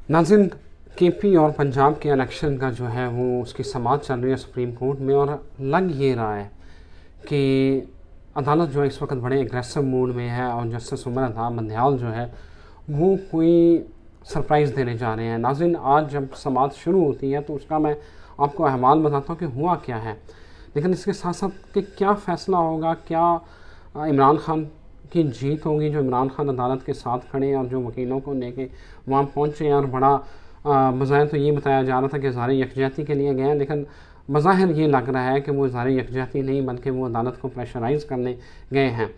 नाज़रीन, केपी और पंजाब के इलेक्शन का जो है वो उसकी समाअत चल रही है सुप्रीम कोर्ट में, और लग ये रहा है कि अदालत जो है इस वक्त बड़े एग्रेसिव मूड में है और जस्टिस उमर अता बंदयाल जो है वो कोई सरप्राइज़ देने जा रहे हैं। नाज़रीन, आज जब समाअत शुरू होती है तो उसका मैं आपको अहवाल बताता हूँ कि हुआ क्या है, लेकिन इसके साथ साथ कि क्या फ़ैसला होगा, क्या इमरान खान की जीत होगी, जो इमरान खान अदालत के साथ खड़े हैं और जो वकीलों को लेके वहाँ पहुँचे हैं, और बड़ा बज़ाहिर तो ये बताया जा रहा था कि ज़ाहिर यकजहती के लिए गए हैं, लेकिन बज़ाहिर ये लग रहा है कि वो ज़ाहिर यकजहती नहीं बल्कि वो अदालत को प्रेशराइज़ करने गए हैं।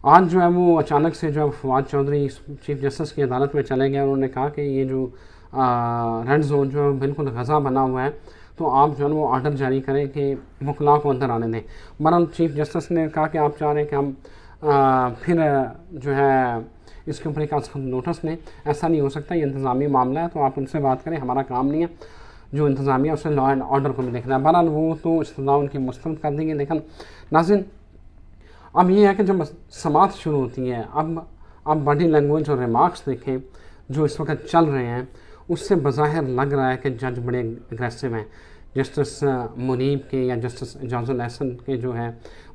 आज जो है वो अचानक से जो है फवाद चौधरी चीफ जस्टिस की अदालत में चले गए और उन्होंने कहा कि ये जो रेड जोन जो है बिल्कुल गज़ा बना हुआ है, तो आप जो है वो आर्डर जारी करें कि वकला को अंदर आने दें। बहरहाल चीफ जस्टिस ने कहा कि आप चाह रहे हैं कि हम फिर जो है इसके ऊपर एक नोटिस लें, ऐसा नहीं हो सकता, ये इंतज़ामी मामला है, तो आप उनसे बात करें, हमारा काम नहीं है, जो इंतज़ामिया उसे लॉ एंड ऑर्डर को भी देखना है। बहरहाल वो तो इस्तदा उनकी मुस्तरद कर देंगे। लेकिन नाज़रीन, अब ये है कि जब समाअत शुरू होती है, अब बॉडी लैंग्वेज और रिमार्क्स देखें जो इस वक्त चल रहे हैं, उससे बज़ाहिर लग रहा है कि जज बड़े एग्रेसिव हैं। जस्टिस मुनीब के या जस्टिस एजाजुल एहसन के जो है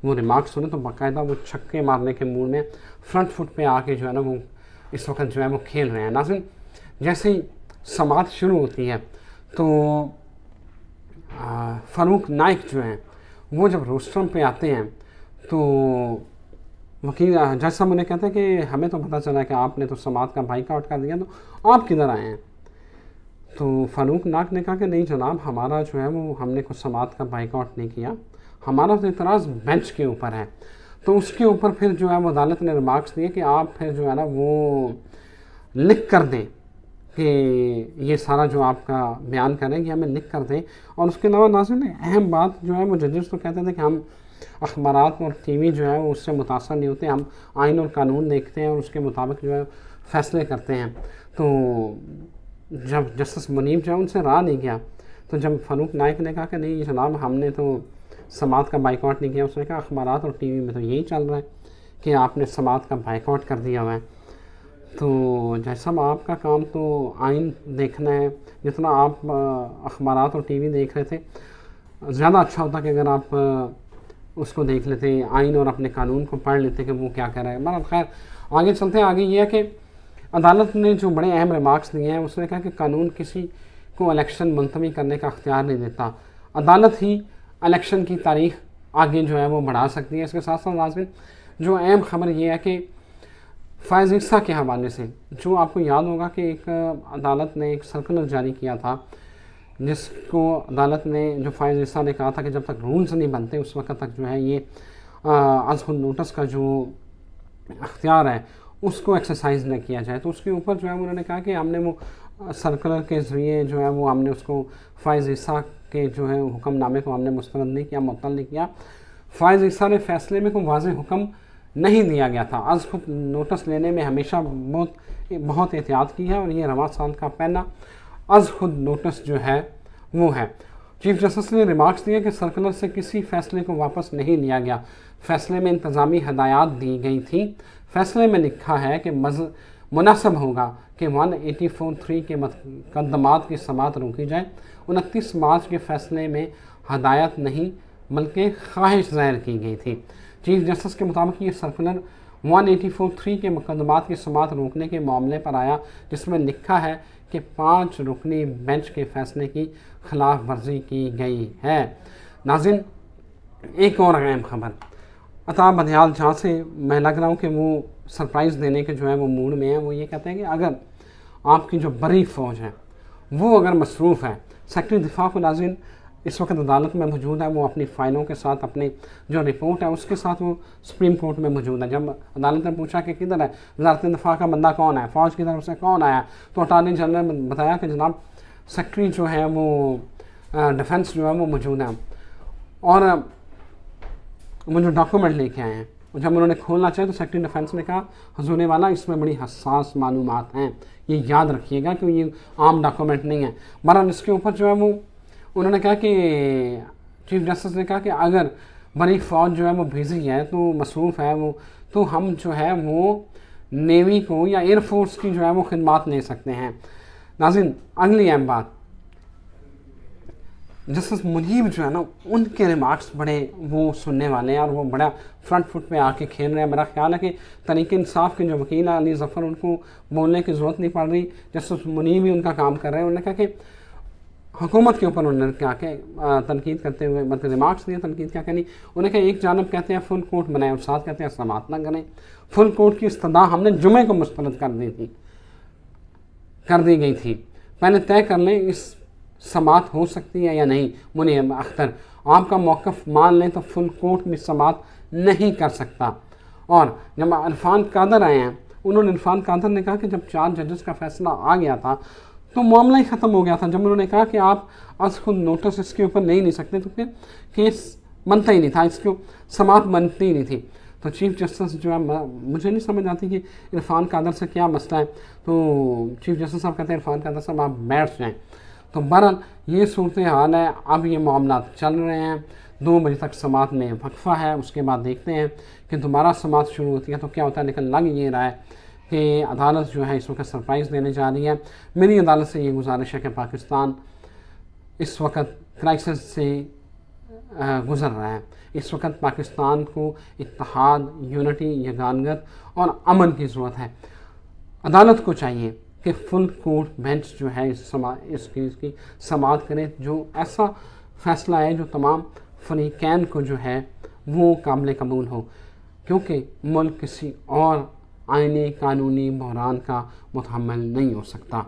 वो रिमार्क्स सुने तो बाकायदा वो छक्के मारने के मूड में फ्रंट फुट पे आके जो है ना वो इस वक्त जो है वो खेल रहे हैं। नाज़रीन, जैसे ही समाअत शुरू होती है तो फ़ारूक नाइक जो हैं वो जब रोस्ट्रम पे आते हैं तो वकील जज साहब उन्हें कहते हैं कि हमें तो पता चला कि आपने तो समाअत का बाइकआउट कर दिया, तो आप किधर आए हैं? तो फ़ारूक नाइक ने कहा कि नहीं जनाब, हमारा जो है वो हमने कुछ समाअत का बाइकआउट नहीं किया, हमारा तो इतराज़ बेंच के ऊपर है। तो उसके ऊपर फिर जो है वो अदालत ने रिमार्क्स दिए कि आप फिर जो है ना वो लिख कर दें कि ये सारा जो आपका बयान करेंगे हमें लिख कर दें। और उसके अलावा नाज़रीन, अहम बात जो है वो जजेस तो कहते थे कि हम अखबारात और टीवी जो है वो उससे मुतासर नहीं होते, हम आइन और कानून देखते हैं और उसके मुताबिक जो है फ़ैसले करते हैं। तो जब जस्टिस मुनीब जो है उनसे रहा नहीं गया, तो जब फ़ारूक नाइक ने कहा कि नहीं जनाब हमने तो समाअत का बाइकआउट नहीं किया, उसने कहा अखबारात और टीवी में तो यही चल रहा है कि आपने समाअत का बाइकआउट कर दिया हुआ है। तो जैसा आपका काम तो आइन देखना है, जितना आप अखबारात और टीवी देख रहे थे, ज़्यादा अच्छा होता कि अगर आप उसको देख लेते, आइन और अपने कानून को पढ़ लेते कि वो क्या कह रहा है। मगर खैर आगे चलते हैं। आगे ये है कि अदालत ने जो बड़े अहम रिमार्क्स दिए हैं, उसने कहा कि कानून किसी को इलेक्शन मुलतवी करने का अख्तियार नहीं देता, अदालत ही इलेक्शन की तारीख आगे जो है वो बढ़ा सकती है। इसके साथ साथ नाज़रीन, जो अहम खबर ये है कि फ़ायज़ ईसा के हवाले से, जो आपको याद होगा कि एक अदालत ने एक सर्कुलर जारी किया था जिसको अदालत ने, जो फ़ायज़ ईसा ने कहा था कि जब तक रूल्स नहीं बनते उस वक्त तक जो है ये आज खुद नोटिस का जो अख्तियार है उसको एक्सरसाइज न किया जाए। तो उसके ऊपर जो है उन्होंने कहा कि हमने वो सर्कुलर के ज़रिए जो है वो हमने उसको फ़ायज़ ईसा के जो है हुक्मनामे को हमने मुस्तरद नहीं किया, मुअत्तल नहीं किया। फ़ायज़ ईसा ने फ़ैसले में कोई वाज़ेह हुक्म नहीं दिया गया था। आज खुद नोटिस लेने में हमेशा बहुत एहतियात की है और ये रवां साल का पहला आज खुद नोटिस जो है वो है। चीफ जस्टिस ने रिमार्क्स दिए कि सर्कुलर से किसी फ़ैसले को वापस नहीं लिया गया, फ़ैसले में इंतज़ामी हदायत दी गई थी। फ़ैसले में लिखा है कि मुनासिब होगा कि 184(3) के मुकदमात की समाअत रोकी जाए। 29 मार्च के फ़ैसले में हदायत नहीं बल्कि ख्वाहिश ज़ाहिर की गई थी। चीफ जस्टिस के मुताबिक ये सर्कुलर 184(3) के मुकदमात की समाअत रोकने के मामले पर आया, जिसमें लिखा है कि 5 रुकनी बेंच के फ़ैसले की खिलाफ वर्जी की गई है। नाज़रीन, एक और अहम खबर, अता बंदयाल जहाँ से मैं लग रहा हूँ कि वो सरप्राइज़ देने के जो है वो मूड में है, वो ये कहते हैं कि अगर आपकी जो बड़ी फ़ौज है वो अगर मसरूफ़ है, सेक्रेटरी दिफा को नाज़रीन इस वक्त अदालत में मौजूद है, वो अपनी फ़ाइलों के साथ, अपनी जो रिपोर्ट है उसके साथ वो सुप्रीम कोर्ट में मौजूद है। जब अदालत ने पूछा कि किधर है वज़ारत दिफा का बंदा कौन है, फ़ौज की तरफ से कौन आया, तो अटॉर्नी जनरल ने बताया कि जनाब सेक्रेटरी जो है वो डिफेंस जो है वो मौजूद है और वो जो डॉक्यूमेंट लेके आए हैं, जब उन्होंने खोलना चाहिए तो सेक्रेटरी डिफेंस ने कहा हुजूर वाला इसमें बड़ी हसास मालूमात हैं, ये याद रखिएगा कि ये आम डॉक्यूमेंट नहीं है। बहरहाल इसके ऊपर जो है वो उन्होंने कहा कि चीफ जस्टिस ने कहा कि अगर बड़ी फ़ौज जो है वो बिजी है, तो मसरूफ़ है वो, तो हम जो है वो नेवी को या एयरफोर्स की जो है वो खिदमात ले सकते हैं। नाज़रीन, अगली अहम बात, जस्टिस मुनीब जो है ना, उनके रिमार्क्स बड़े वो सुनने वाले हैं और वो बड़ा फ्रंट फुट पे आके खेल रहे हैं। मेरा ख्याल है कि तहरीक इंसाफ के जो वकील अली ज़फ़र, उनको बोलने की ज़रूरत नहीं पड़ रही, जस्टिस मुनीब ही उनका काम कर रहे हैं। उन्होंने कहा कि हुकूमत के ऊपर उन्होंने क्या के तनकीद करते हुए मतलब रिमार्क्स दिए, तनकीद क्या करनी। उन्हें कहा एक जानब कहते हैं फुल कोर्ट बनाए और साथ कहते हैं समात ना करें। फुल कोर्ट की इस्तदा हमने जुमे को मुस्तरद कर दी गई थी। पहले तय कर लें इस समात हो सकती है या नहीं। मुनीब अख्तर, आपका मौक़िफ़ मान लें तो फुल कोर्ट भी समात नहीं कर सकता। और जब इरफान कादर आए हैं, उन्होंने इरफान कादर ने कहा कि जब 4 जजेस का फैसला आ गया था तो मामला ही ख़त्म हो गया था। जब उन्होंने कहा कि आप आज खुद नोटिस इसके ऊपर नहीं सकते, तो फिर केस बनता ही नहीं था, इसकी समात बनती ही नहीं थी। तो चीफ़ जस्टिस जो है, मुझे नहीं समझ आती कि इरफान कादर से क्या मसला है। तो चीफ़ जस्टिस साहब कहते हैं इरफान कादर साहब आप बैठ जाएँ। तो बहरहाल ये सूरत हाल है। अब ये मामला चल रहे हैं, 2 बजे तक समात में वक्फा है, उसके बाद देखते हैं कि दोबारा समात शुरू होती है तो क्या होता है। लेकिन लग ये रहा है कि अदालत जो है इस वक्त सरप्राइज़ देने जा रही है। मेरी अदालत से ये गुजारिश है कि पाकिस्तान इस वक्त क्राइसिस से गुज़र रहा है। इस वक्त पाकिस्तान को इत्तेहाद, यूनिटी, यगानगत और अमन की ज़रूरत है। अदालत को चाहिए कि फुल कोर्ट बेंच जो है इस केस की समाअत करे, जो ऐसा फ़ैसला है जो तमाम फरीकैन को जो है वो काबिल कबूल हो, क्योंकि मुल्क किसी और आईनी कानूनी बहरान का मुतहम्मिल नहीं हो सकता।